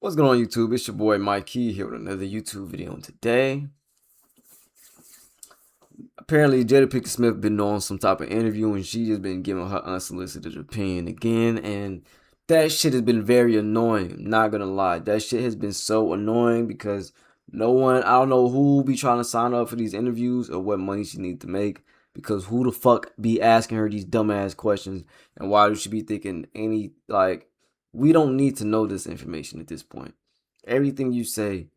What's going on, YouTube? It's your boy Mykeeey here with another YouTube video. And today, apparently Jada Pinkett Smith been on some type of interview and she just been giving her unsolicited opinion again, and that shit has been very annoying. I'm not gonna lie, that shit has been so annoying because I don't know who be trying to sign up for these interviews or what money she needs to make, because who the fuck be asking her these dumbass questions, and why do she be thinking we don't need to know this information at this point. Everything you say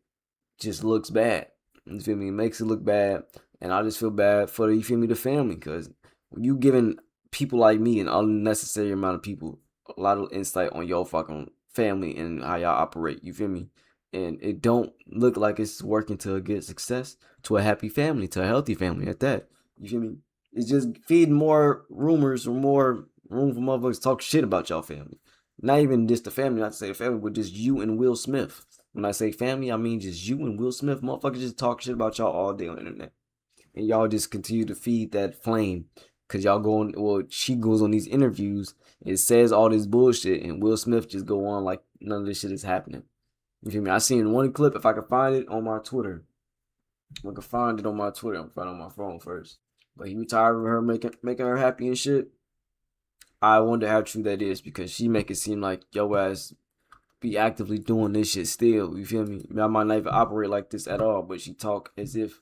just looks bad. You feel me? It makes it look bad. And I just feel bad for the family, because when you giving people like me, an unnecessary amount of people, a lot of insight on your fucking family and how y'all operate, you feel me? And it don't look like it's working to a good success, to a happy family, to a healthy family at that. You feel me? It's just feeding more rumors or more room for motherfuckers to talk shit about y'all family. Not even just the family, not to say the family, but just you and Will Smith. When I say family, I mean just you and Will Smith. Motherfuckers just talk shit about y'all all day on the internet. And y'all just continue to feed that flame. Because she goes on these interviews, it says all this bullshit, and Will Smith just go on like none of this shit is happening. You feel me? I seen one clip, if I could find it on my Twitter. I can find it on my Twitter. I'm finding it on my phone first. But he retired with her making her happy and shit. I wonder how true that is, because she make it seem like yo ass be actively doing this shit still. You feel me? I might not even operate like this at all, but she talk as if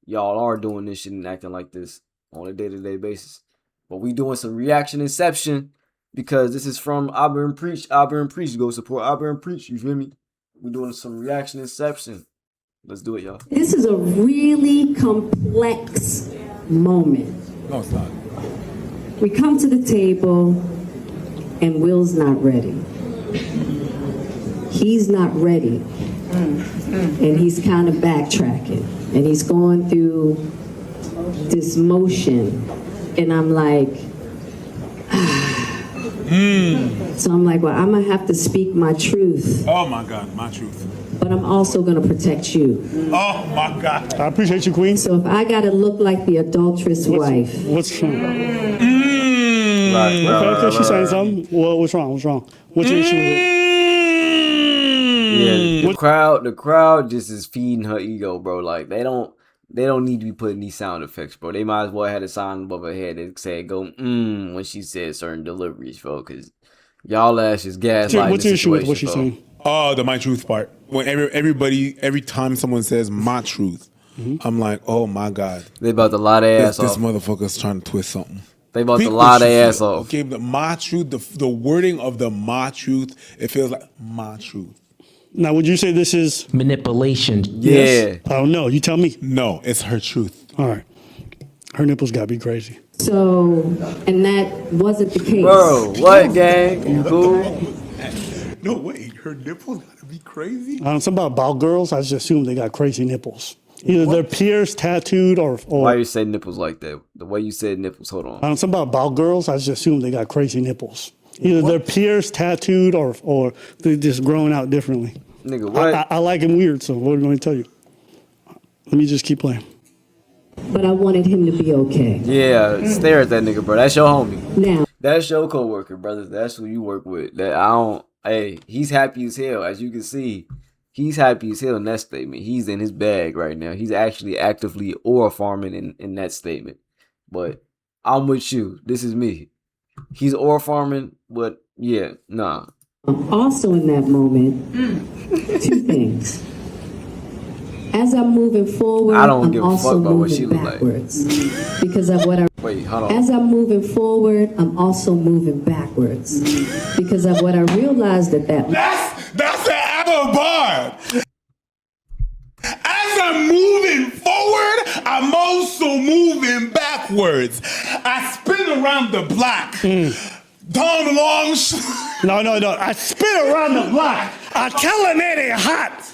y'all are doing this shit and acting like this on a day-to-day basis. But we doing some reaction inception, because this is from Auburn Preach. Auburn Preach. Go support Auburn Preach. You feel me? We doing some reaction inception. Let's do it, y'all. This is a really complex moment. No, it's not. We come to the table and Will's not ready. He's not ready. And he's kind of backtracking. And he's going through this motion. And I'm like, So I'm like, well, I'm going to have to speak my truth. Oh my God, my truth. But I'm also going to protect you. Oh my God. I appreciate you, Queen. So if I got to look like the adulterous wife. What's wrong? Right. She's saying something. Well, what's wrong? What's your issue with it? Yeah, the crowd just is feeding her ego, bro. Like they don't need to be putting these sound effects, bro. They might as well have a sign above her head that said "go when she said certain deliveries, bro. Because y'all ass is gaslighting. What's your issue with what she's saying? Oh, the my truth part. When every time someone says my truth, I'm like, oh my God. They about to lie their ass off. This motherfucker's trying to twist something. They about to lie their ass off. Okay, the my truth, the wording of the my truth, it feels like my truth. Now, would you say this is manipulation? Yeah. Yes? I don't know. You tell me. No, it's her truth. All right. Her nipples gotta be crazy. So, and that wasn't the case. Bro, what, gang? You cool? No, wait. Her nipples gotta be crazy? I don't know, something about girls, I just assume they got crazy nipples. Either they're pierced, tattooed, or Why you say nipples like that? The way you said nipples, hold on. I don't know, something about girls, I just assume they got crazy nipples. Either they're pierced, tattooed, or they're just growing out differently. Nigga, what? I like him weird, so what do I tell you? Let me just keep playing. But I wanted him to be okay. Yeah, stare at that nigga, bro. That's your homie. Now, That's your coworker, brother. That's who you work with. Hey, he's happy as hell. As you can see, he's happy as hell in that statement. He's in his bag right now. He's actually actively or farming in that statement. But I'm with you. This is me. He's or farming, but yeah, nah. also in that moment, two things. As I'm moving forward, I don't I'm give a also fuck about what moving she look like. backwards. Because of what I... Wait, hold on. As I'm moving forward, I'm also moving backwards. Because of what I realized at that... That's an avant-garde. As I'm moving forward, I'm also moving backwards. I spin around the block. Down long. No. I spin around the block. I tell them it ain't hot.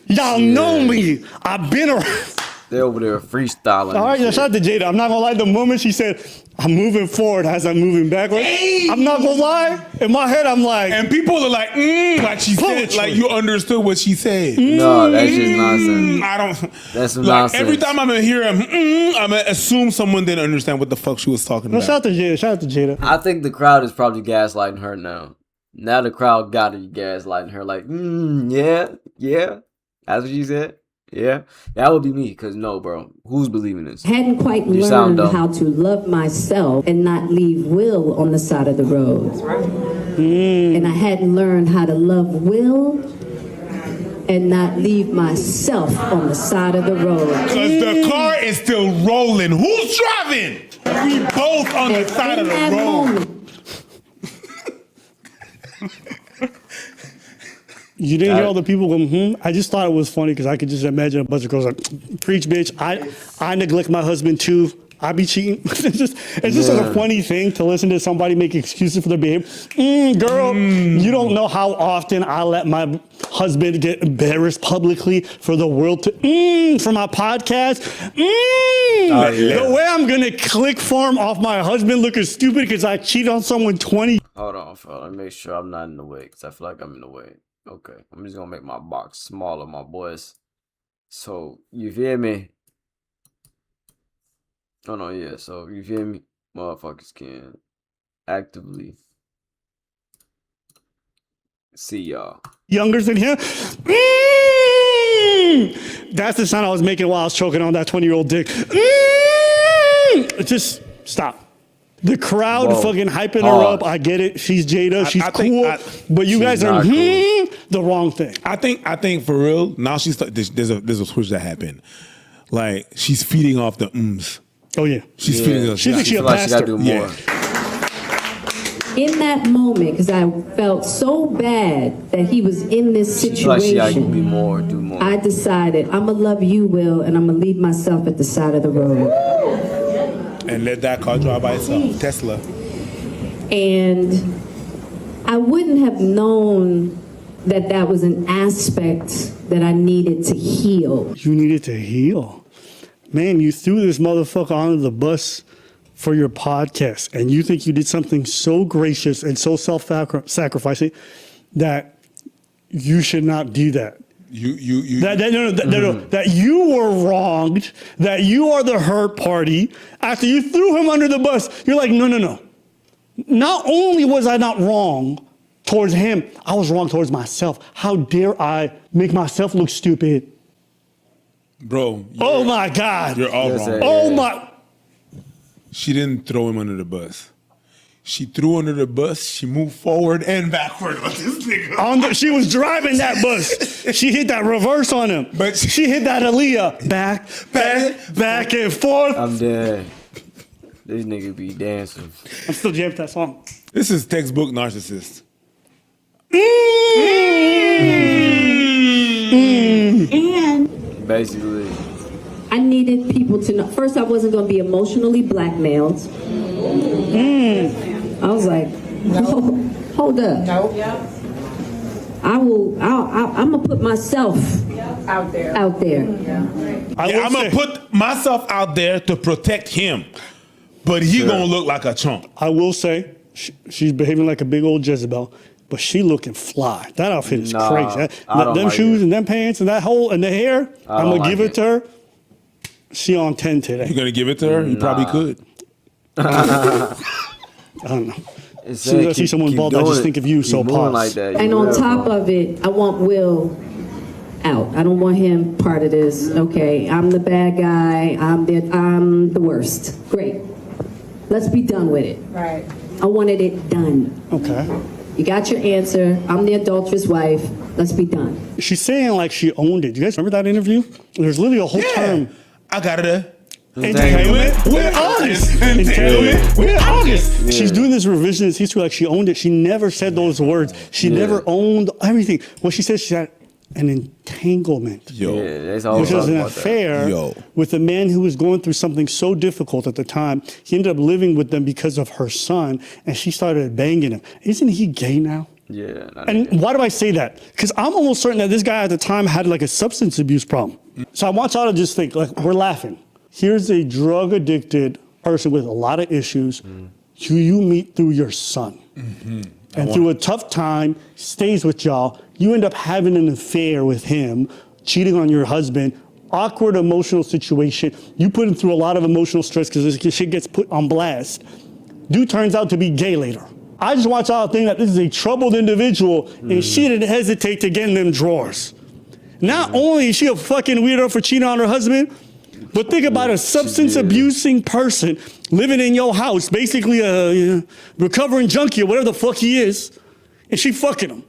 Y'all know me. I've been around. They're over there freestyling. All right, shout out to Jada. I'm not gonna lie. The moment she said, "I'm moving forward as I'm moving backwards," I'm not gonna lie. In my head, I'm like, And people are like, like she said, like you understood what she said. No, that's just nonsense. I don't. That's some like nonsense. every time I'm gonna hear him, I'm gonna assume someone didn't understand what the fuck she was talking no, about. shout out to Jada. I think the crowd is probably gaslighting her now. Now the crowd got to be gaslighting her like, yeah. That's what she said. Yeah, that would be me. Cause no, bro, who's believing this? Hadn't quite You sound learned dumb. how to love myself and not leave Will on the side of the road. That's right. And I hadn't learned how to love Will and not leave myself on the side of the road. Because the car is still rolling. Who's driving? We both on the side of the that road. moment, You didn't hear all the people going, I just thought it was funny because I could just imagine a bunch of girls like, preach, bitch. I neglect my husband too. I be cheating. It's just like a funny thing to listen to somebody make excuses for their behavior. Girl, you don't know how often I let my husband get embarrassed publicly for the world to, for my podcast. The way I'm going to click farm off my husband looking stupid because I cheated on someone 20. Hold on, fella. Let me make sure I'm not in the way, because I feel like I'm in the way. Okay, I'm just gonna make my box smaller, my boys. So, you feel me? Oh no, yeah, so you feel me? Motherfuckers can actively see y'all. Younger than him. That's the sound I was making while I was choking on that 20-year-old dick. Just stop. The crowd fucking hyping her up. I get it. She's Jada. She's cool. But you guys are the wrong thing. I think for real, now there's a switch that happened. Like, she's feeding off the ums. Oh, yeah. She's feeding off. She thinks she's a like she gotta pastor. do more. in that moment, because I felt so bad that he was in this She feel like she gotta situation, be more, do more. I decided I'm gonna love you, Will, and I'm gonna leave myself at the side of the road. And let that car drive by itself. Tesla. And I wouldn't have known that that was an aspect that I needed to heal. You needed to heal. Man, you threw this motherfucker onto the bus for your podcast, and you think you did something so gracious and so self-sacrificing that you should not do that. That you were wronged, that you are the hurt party. After you threw him under the bus, you're like, no. Not only was I not wrong towards him, I was wrong towards myself. How dare I make myself look stupid? Bro. Oh my God. You're all wrong. Oh my. She didn't throw him under the bus. She threw under the bus. She moved forward and backward on this nigga. She was driving that bus. She hit that reverse on him. But she hit that Aaliyah. Back and forth. I'm dead. These niggas be dancing. I'm still jamming that song. This is textbook narcissist. And basically, I needed people to know. First, I wasn't going to be emotionally blackmailed. I was like, hold up. No. I'm going to put myself Out there. out there. I'm going to put myself out there to protect him. But he going to look like a chump. I will say, she's behaving like a big old Jezebel, but she looking fly. That outfit is crazy. Them like shoes it. and them pants and that hole and the hair, I'm going to give it to her. She on 10 today. You going to give it to her? You probably could. I don't know. As soon as I see someone bald, I just think of you, so pause. Like that. And on top of it, I want Will out. I don't want him part of this. Okay, I'm the bad guy. I'm the worst. Great. Let's be done with it. Right. I wanted it done. Okay. You got your answer. I'm the adulterous wife. Let's be done. She's saying like she owned it. Do you guys remember that interview? There's literally a whole term. I got it. Entanglement. We're honest. Entanglement. We're honest. Yeah. She's doing this revisionist history like she owned it. She never said those words. She never owned everything. What she said, she had an entanglement. Which was an affair with a man who was going through something so difficult at the time. He ended up living with them because of her son, and she started banging him. Isn't he gay now? Yeah. And why do I say that? Because I'm almost certain that this guy at the time had like a substance abuse problem. So I want y'all to just think, like, we're laughing. Here's a drug addicted person with a lot of issues who you meet through your son. And through a tough time, stays with y'all. You end up having an affair with him, cheating on your husband, awkward emotional situation. You put him through a lot of emotional stress because this shit gets put on blast. Dude turns out to be gay later. I just want y'all to think that this is a troubled individual, and she didn't hesitate to get in them drawers. Not only is she a fucking weirdo for cheating on her husband, but think about a substance abusing person living in your house, basically a recovering junkie or whatever the fuck he is, and she fucking him.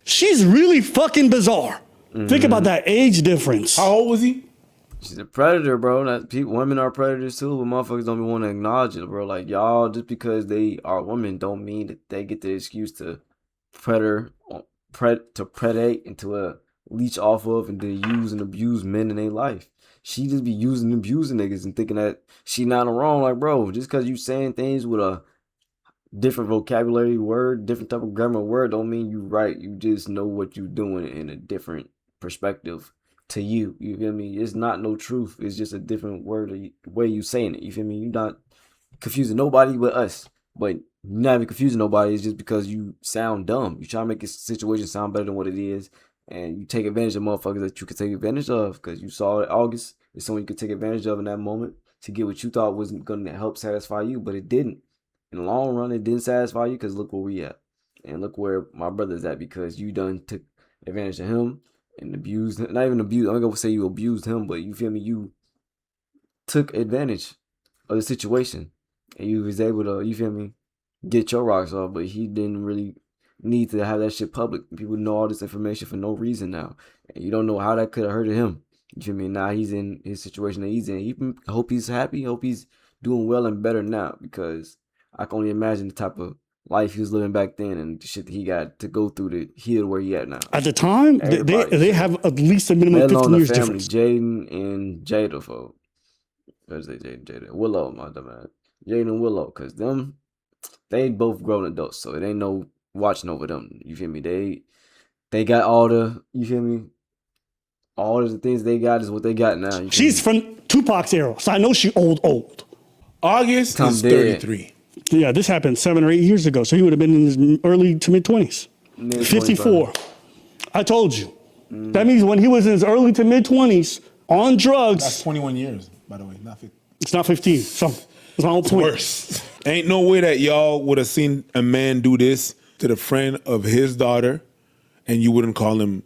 She's really fucking bizarre. Think about that age difference. How old was he? She's a predator, bro. Women are predators too, but motherfuckers don't want to acknowledge it, bro. Like, y'all, just because they are women don't mean that they get the excuse to predate and to leech off of and to use and abuse men in their life. She just be using and abusing niggas and thinking that she not wrong. Like, bro, just because you saying things with a different vocabulary word, different type of grammar word, don't mean you right. You just know what you doing in a different perspective to you. You feel me? It's not no truth. It's just a different word, way you saying it. You feel me? You not confusing nobody but us. But you're not even confusing nobody. It's just because you sound dumb. You try to make a situation sound better than what it is. And you take advantage of motherfuckers that you could take advantage of because you saw it August. It's someone you could take advantage of in that moment to get what you thought was going to help satisfy you, but it didn't. In the long run, it didn't satisfy you because look where we at. And look where my brother's at because you done took advantage of him and abused him. Not even abused. I'm not going to say you abused him, but you feel me? You took advantage of the situation and you was able to, you feel me, get your rocks off, but he didn't really need to have that shit public. People know all this information for no reason now. And you don't know how that could have hurted him. You feel me? Now he's in his situation that he's in. I hope he's happy. Hope he's doing well and better now because I can only imagine the type of life he was living back then and the shit that he got to go through to heal where he at now. At the time, they have at least a minimum of 15 years difference. Jaden and Jada, folks. What is it? Jada. Willow, my dumb ass. Jaden and Willow, because them, they both grown adults, so it ain't no watching over them. You feel me? They got all the, you feel me? All of the things they got is what they got now. She's from Tupac's era, so I know she old. August is 33. Yeah, this happened 7 or 8 years ago, so he would have been in his early to mid-20s. 54. I told you. That means when he was in his early to mid-20s on drugs. That's 21 years, by the way, not 15. It's not 15, so that's my whole point. Worse. Ain't no way that y'all would have seen a man do this to the friend of his daughter and you wouldn't call him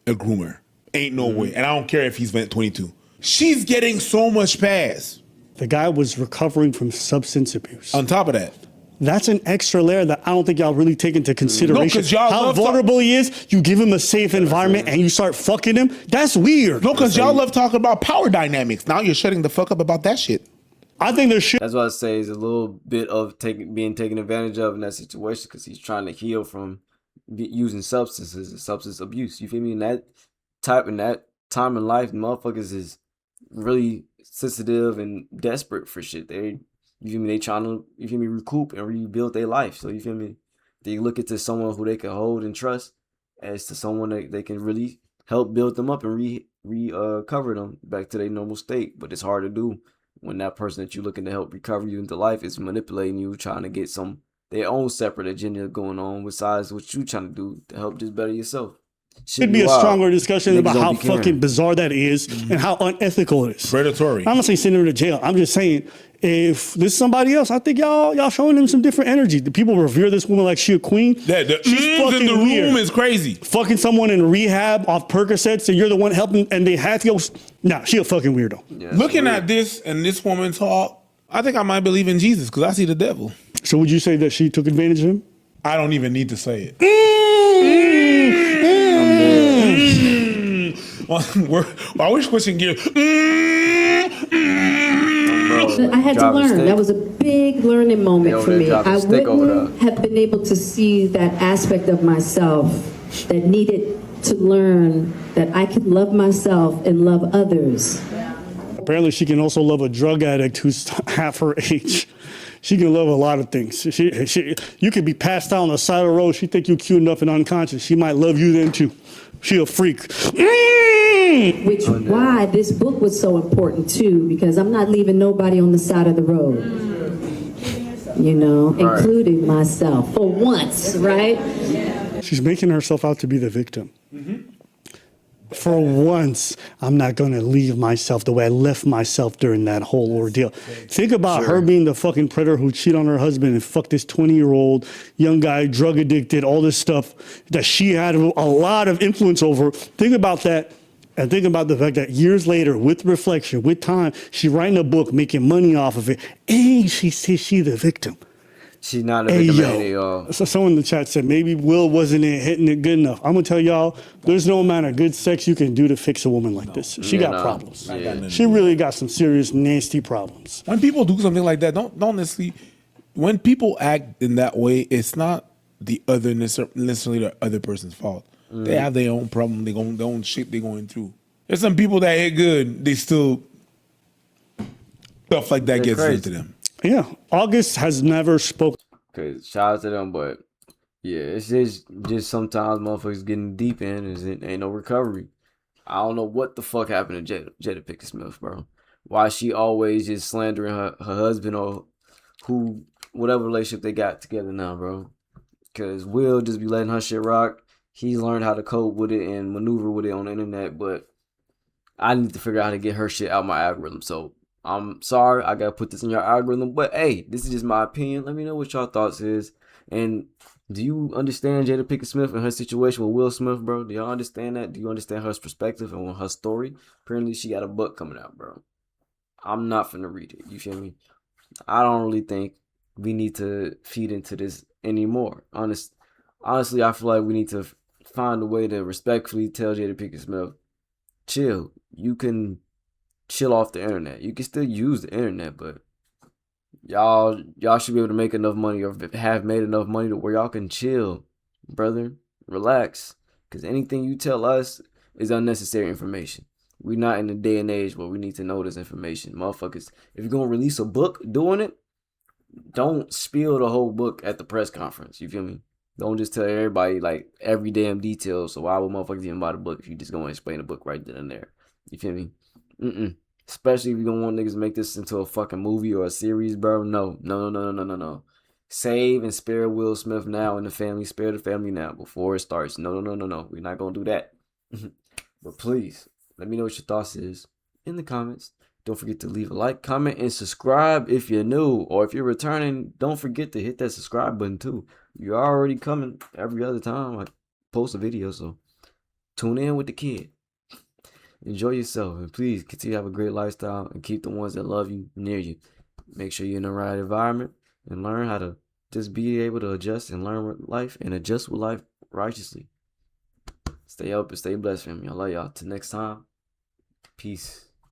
a groomer. Ain't no way. And I don't care if he's 22. She's getting so much pass. The guy was recovering from substance abuse. On top of that. That's an extra layer that I don't think y'all really take into consideration. No, how vulnerable he is, you give him a safe environment and you start fucking him. That's weird. No, because y'all love talking about power dynamics. Now you're shutting the fuck up about that shit. I think there's shit. That's what I say is a little bit of being taken advantage of in that situation because he's trying to heal from using substances and substance abuse. You feel me? In that time in life, motherfuckers is really sensitive and desperate for shit. You feel me? They trying to, you feel me, recoup and rebuild their life. So you feel me? They look into someone who they can hold and trust as to someone that they can really help build them up and recover them back to their normal state. But it's hard to do when that person that you're looking to help recover you into life is manipulating you, trying to get their own separate agenda going on besides what you trying to do to help just better yourself. Should be a stronger discussion about how fucking bizarre that is and how unethical it is. Predatory. I'm not saying send him to jail. I'm just saying if this is somebody else, I think y'all showing them some different energy. The people revere this woman like she a queen. She's fucking in the room is crazy. Fucking someone in rehab off Percocets and you're the one helping and they have to go. Nah, she a fucking weirdo. Yeah, looking at this and this woman talk, I think I might believe in Jesus because I see the devil. So would you say that she took advantage of him? I don't even need to say it. I wish switching gears. I had to learn. That was a big learning moment for me. I wouldn't have been able to see that aspect of myself that needed to learn that I could love myself and love others. Apparently she can also love a drug addict who's half her age. She can love a lot of things. You could be passed out on the side of the road. She think you cute enough and unconscious. She might love you then too. She a freak. Which why this book was so important too, because I'm not leaving nobody on the side of the road. You know, including myself for once, right? She's making herself out to be the victim. For once, I'm not going to leave myself the way I left myself during that whole ordeal. Think about her being the fucking predator who cheated on her husband and fucked this 20-year-old young guy, drug addicted, all this stuff that she had a lot of influence over. Think about that. And think about the fact that years later, with reflection, with time, she writing a book, making money off of it, and she says she's the victim. She's not a victim at all. So someone in the chat said maybe Will wasn't hitting it good enough. I'm gonna tell y'all, there's no amount of good sex you can do to fix a woman like this. She got problems. Yeah. She really got some serious nasty problems. When people do something like that, don't necessarily. When people act in that way, it's not the other necessarily the other person's fault. They have their own problem, their own shit they're going through. There's some people that hit good, they still stuff like that gets into them. Yeah, August has never spoken. Cause shout out to them, but yeah, it's just sometimes motherfuckers getting deep in and ain't no recovery. I don't know what the fuck happened to Jada Pinkett Smith, bro. Why she always just slandering her husband or whatever relationship they got together now, bro. Cause Will just be letting her shit rock. He's learned how to cope with it and maneuver with it on the internet, but I need to figure out how to get her shit out my algorithm. So I'm sorry, I gotta put this in your algorithm. But hey, this is just my opinion. Let me know what y'all thoughts is. And do you understand Jada Pinkett Smith and her situation with Will Smith, bro? Do y'all understand that? Do you understand her perspective and her story? Apparently, she got a book coming out, bro. I'm not finna read it. You feel me? I don't really think we need to feed into this anymore. Honestly, I feel like we need to find a way to respectfully tell Jada Pinkett Smith, chill. You can chill off the internet. You can still use the internet, but y'all should be able to make enough money or have made enough money to where y'all can chill, brother. Relax. Because anything you tell us is unnecessary information. We're not in the day and age where we need to know this information. Motherfuckers, if you're going to release a book doing it, don't spill the whole book at the press conference. You feel me? Don't just tell everybody like every damn detail. So why would motherfuckers even buy the book if you just go and explain the book right then and there? You feel me? Especially if you don't want niggas to make this into a fucking movie or a series, bro. No. Save and spare Will Smith now and the family. Spare the family now before it starts. No. We're not gonna do that. But please, let me know what your thoughts is in the comments. Don't forget to leave a like, comment, and subscribe if you're new. Or if you're returning, don't forget to hit that subscribe button too. You're already coming every other time I post a video, so tune in with the kid. Enjoy yourself, and please continue to have a great lifestyle and keep the ones that love you near you. Make sure you're in the right environment and learn how to just be able to adjust and learn with life and adjust with life righteously. Stay up and stay blessed, family. I love y'all. Till next time, peace.